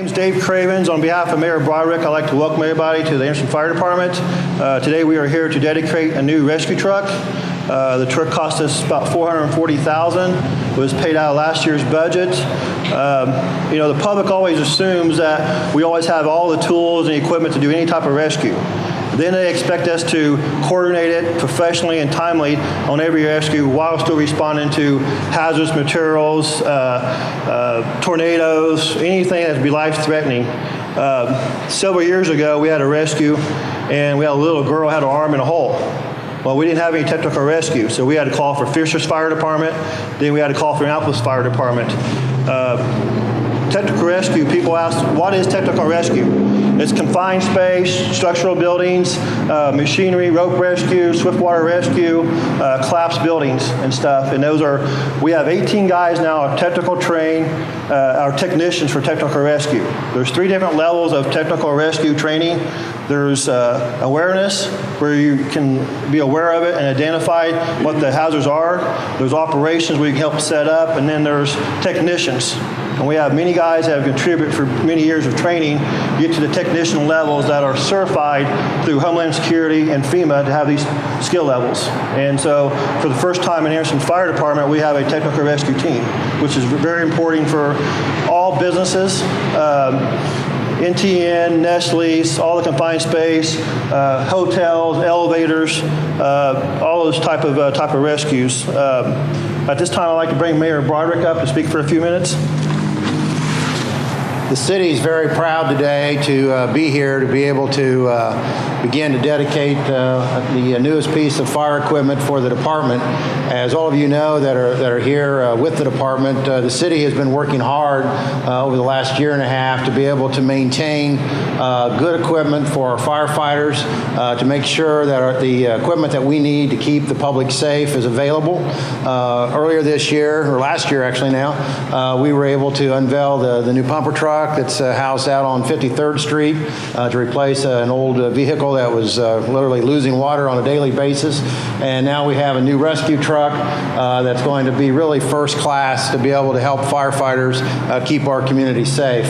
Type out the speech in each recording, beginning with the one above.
name's Dave Cravens. On behalf of Mayor Broderick, I'd like to welcome everybody to the Anderson Fire Department. Today we are here to dedicate a new rescue truck. The truck cost us about $440,000. It was paid out of last year's budget. The public always assumes that we always have all the tools and equipment to do any type of rescue. Then they expect us to coordinate it professionally and timely on every rescue while still responding to hazardous materials, tornadoes, anything that would be life-threatening. Several years ago, we had a rescue, and we had a little girl had her arm in a hole. Well, we didn't have any technical rescue, so we had to call for Fierce's Fire Department. Then we had to call for Annapolis Fire Department. Technical rescue, people ask, what is technical rescue? It's confined space, structural buildings, machinery, rope rescue, swiftwater rescue, collapsed buildings and stuff. And we have 18 guys now technical trained, our technicians for technical rescue. There's 3 different levels of technical rescue training. There's awareness, where you can be aware of it and identify what the hazards are. There's operations where you can help set up, and then there's technicians. And we have many guys that have contributed for many years of training to get to the technician levels that are certified through Homeland Security and FEMA to have these skill levels. And so for the first time in Anderson Fire Department, we have a technical rescue team, which is very important for all businesses. NTN, Nestle's, all the confined space, hotels, elevators, all those type of rescues. At this time, I'd like to bring Mayor Broderick up to speak for a few minutes. The city is very proud today to be here, to be able to begin to dedicate the newest piece of fire equipment for the department. As all of you know that are here with the department, the city has been working hard over the last year and a half to be able to maintain good equipment for our firefighters, to make sure that the equipment that we need to keep the public safe is available. Earlier this year, or last year actually now, we were able to unveil the new pumper truck that's housed out on 53rd Street to replace an old vehicle that was literally losing water on a daily basis. And now we have a new rescue truck that's going to be really first class to be able to help firefighters keep our community safe.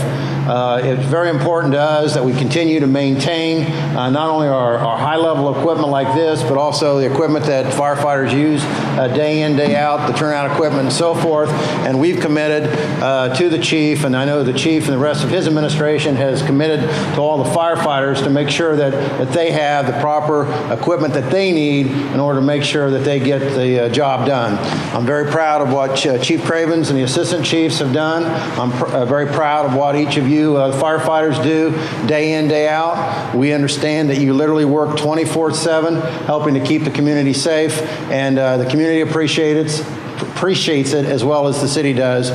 It's very important to us that we continue to maintain not only our high-level equipment like this, but also the equipment that firefighters use day in, day out, the turnout equipment and so forth. And we've committed to the chief, and I know the chief and the rest of his administration has committed to all the firefighters to make sure that they have the proper equipment that they need in order to make sure that they get the job done. I'm very proud of what Chief Cravens and the assistant chiefs have done. I'm very proud of what each of you firefighters do day in, day out. We understand that you literally work 24/7 helping to keep the community safe, and the community appreciates it as well as the city does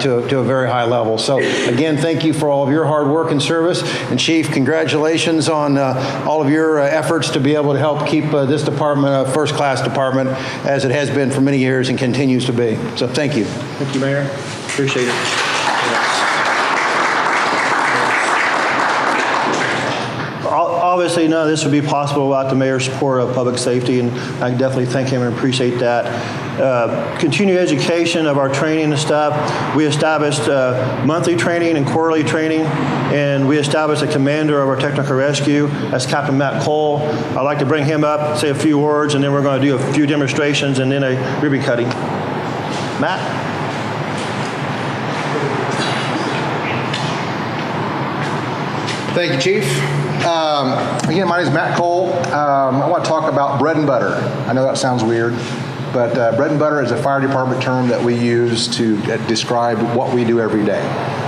to a very high level. So again, thank you for all of your hard work and service. And Chief, congratulations on all of your efforts to be able to help keep this department a first-class department, as it has been for many years and continues to be. So thank you. Thank you, Mayor. Appreciate it. Obviously, none of this would be possible without the mayor's support of public safety, and I definitely thank him and appreciate that. Continued education of our training and stuff. We established monthly training and quarterly training, and we established a commander of our technical rescue. That's Captain Matt Cole. I'd like to bring him up, say a few words, and then we're going to do a few demonstrations and then a ribbon cutting. Matt? Thank you, Chief. Again, my name is Matt Cole. I want to talk about bread and butter. I know that sounds weird, but bread and butter is a fire department term that we use to describe what we do every day.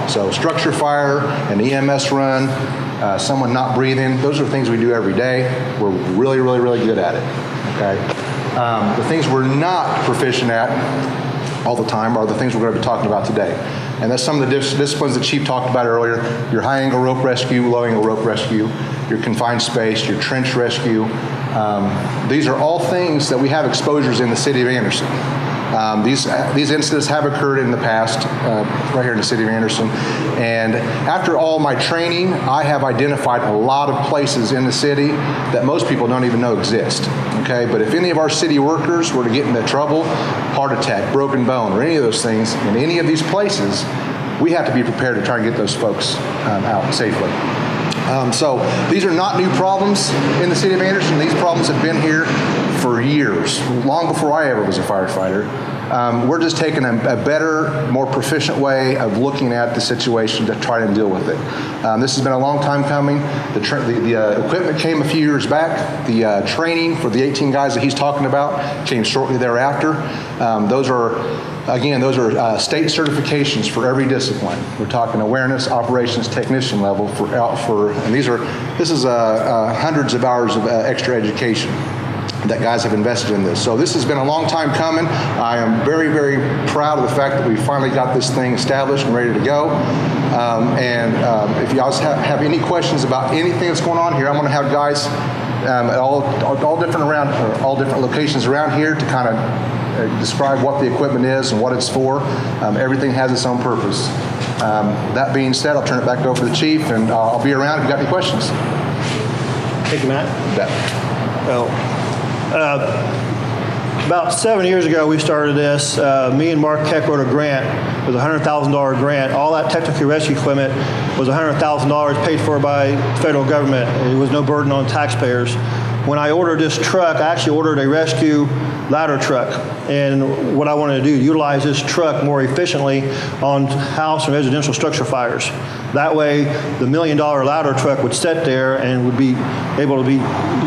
So structure fire, an EMS run, someone not breathing, those are things we do every day. We're really, really, really good at it. Okay. The things we're not proficient at all the time are the things we're going to be talking about today. And that's some of the disciplines that Chief talked about earlier: your high angle rope rescue, low angle rope rescue, your confined space, your trench rescue. These are all things that we have exposures in the city of Anderson. These incidents have occurred in the past right here in the city of Anderson. And after all my training, I have identified a lot of places in the city that most people don't even know exist. Okay, but if any of our city workers were to get into trouble, heart attack, broken bone, or any of those things in any of these places, we have to be prepared to try and get those folks out safely. So these are not new problems in the city of Anderson. These problems have been here for years, long before I ever was a firefighter. We're just taking a better, more proficient way of looking at the situation to try and deal with it. This has been a long time coming. The equipment came a few years back. The training for the 18 guys that he's talking about came shortly thereafter. Those are state certifications for every discipline. We're talking awareness, operations, technician level and this is hundreds of hours of extra education that guys have invested in this. So this has been a long time coming. I am very, very proud of the fact that we finally got this thing established and ready to go. If you guys have any questions about anything that's going on here, I'm going to have guys at all different locations around here to kind of describe what the equipment is and what it's for. Everything has its own purpose. That being said, I'll turn it back over to the chief, and I'll be around if you got any questions. Thank you, Matt. You bet. Well, about 7 years ago, we started this. Me and Mark Keck wrote a grant. It was a $100,000 grant. All that technical rescue equipment was $100,000 paid for by the federal government. It was no burden on taxpayers. When I ordered this truck, I actually ordered a rescue ladder truck. And what I wanted to do, utilize this truck more efficiently on house and residential structure fires. That way, the $1 million ladder truck would sit there and would be able to be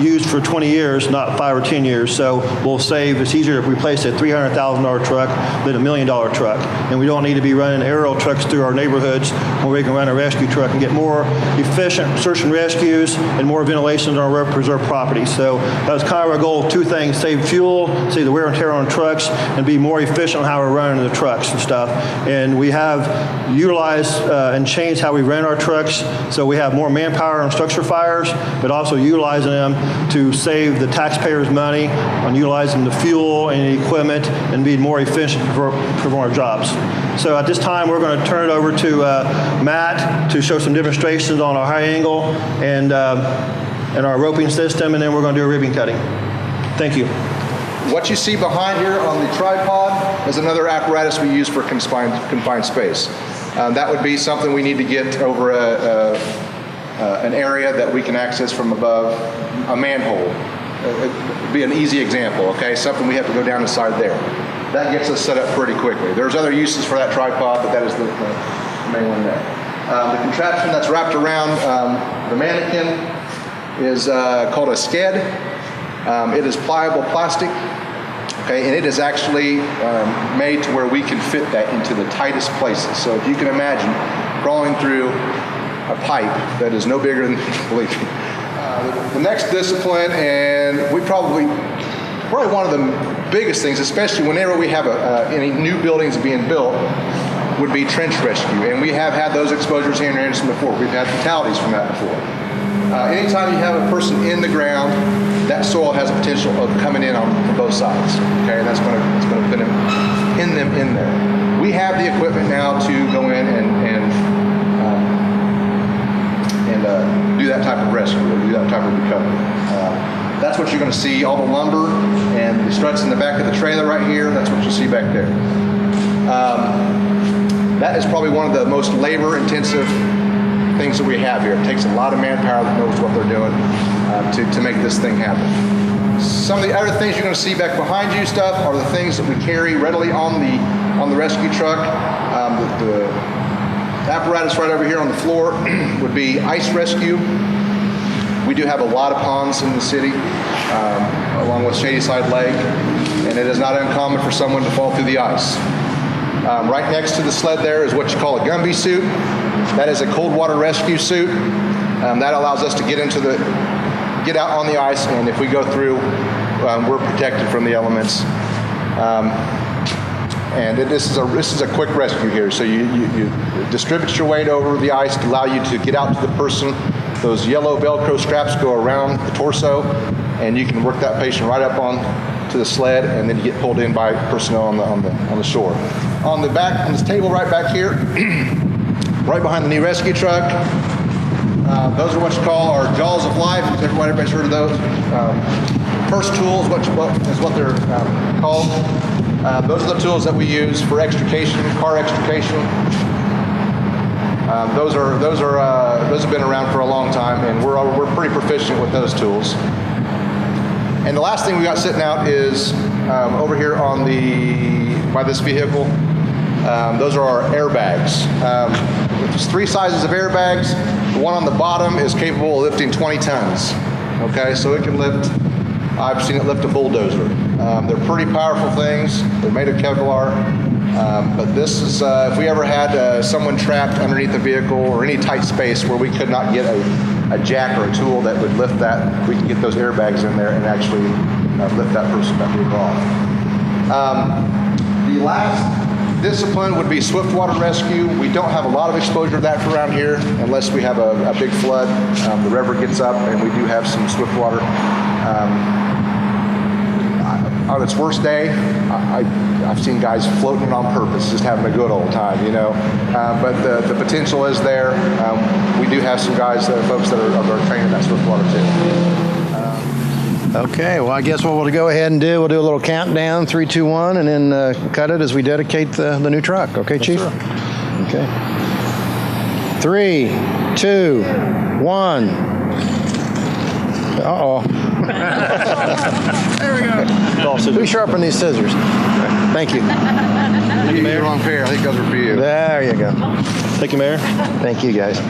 used for 20 years, not 5 or 10 years. So we'll save, it's easier to replace a $300,000 truck than a $1 million truck. And we don't need to be running aerial trucks through our neighborhoods when we can run a rescue truck and get more efficient search and rescues and more ventilation on our preserved properties. So that was kind of our goal, two things: save fuel, save the wear and tear on trucks, and be more efficient on how we're running the trucks and stuff. And we have utilized and changed how we run our trucks, so we have more manpower on structure fires, but also utilizing them to save the taxpayers money on utilizing the fuel and the equipment and be more efficient for our jobs. So at this time, we're going to turn it over to Matt to show some demonstrations on our high angle and our roping system, and then we're going to do a ribbon cutting. Thank you. What you see behind here on the tripod is another apparatus we use for confined space. That would be something we need to get over an area that we can access from above, a manhole. It would be an easy example, okay? Something we have to go down inside there. That gets us set up pretty quickly. There's other uses for that tripod, but that is the main one there. The contraption that's wrapped around the mannequin is called a sked. It is pliable plastic, okay, and it is actually made to where we can fit that into the tightest places. So if you can imagine crawling through a pipe that is no bigger than, believe me. The next discipline, and probably one of the biggest things, especially whenever we have any new buildings being built, would be trench rescue. And we have had those exposures here in Anderson before. We've had fatalities from that before. Anytime you have a person in the ground, that soil has a potential of coming in on both sides. Okay, and that's going to put them in there. We have the equipment now to go in and do that type of rescue, or do that type of recovery. That's what you're going to see. All the lumber and the struts in the back of the trailer right here. That's what you see back there. That is probably one of the most labor-intensive things that we have here. It takes a lot of manpower that knows what they're doing to make this thing happen. Some of the other things you're going to see back behind you are the things that we carry readily on the rescue truck. The apparatus right over here on the floor would be ice rescue. We do have a lot of ponds in the city, along with Shadyside Lake, and it is not uncommon for someone to fall through the ice. Right next to the sled there is what you call a Gumby suit. That is a cold water rescue suit. That allows us to get out on the ice, and if we go through, we're protected from the elements. This is a quick rescue here. So you distribute your weight over the ice to allow you to get out to the person. Those yellow Velcro straps go around the torso, and you can work that patient right up on to the sled, and then you get pulled in by personnel on the shore. On the back, on this table right back here, right behind the new rescue truck, those are what you call our jaws of life. Everybody's heard of those. Purse tools is what they're called. Those are the tools that we use for extrication, car extrication. Those have been around for a long time, and we're pretty proficient with those tools. And the last thing we got sitting out is over here by this vehicle. Those are our airbags. There's 3 sizes of airbags. The one on the bottom is capable of lifting 20 tons. Okay, so it can lift, I've seen it lift a bulldozer. They're pretty powerful things. They're made of Kevlar. But this is, if we ever had someone trapped underneath the vehicle or any tight space where we could not get a jack or a tool that would lift that, we can get those airbags in there and actually lift that vehicle off. The last discipline would be swiftwater rescue. We don't have a lot of exposure to that around here unless we have a big flood. The river gets up and we do have some swiftwater. On its worst day, I've seen guys floating on purpose, just having a good old time, you know. But the potential is there. We do have some guys, folks that are training that swiftwater too. Okay, well, I guess what we'll go ahead and do, we'll do a little countdown, 3, 2, 1, and then cut it as we dedicate the new truck. Okay, Chief? Sir. Okay. 3, 2, 1. Uh-oh. There we go. Who sharpened these scissors? Thank you. You used the wrong pair. I think those are for you. There you go. Thank you, Mayor. Thank you, guys.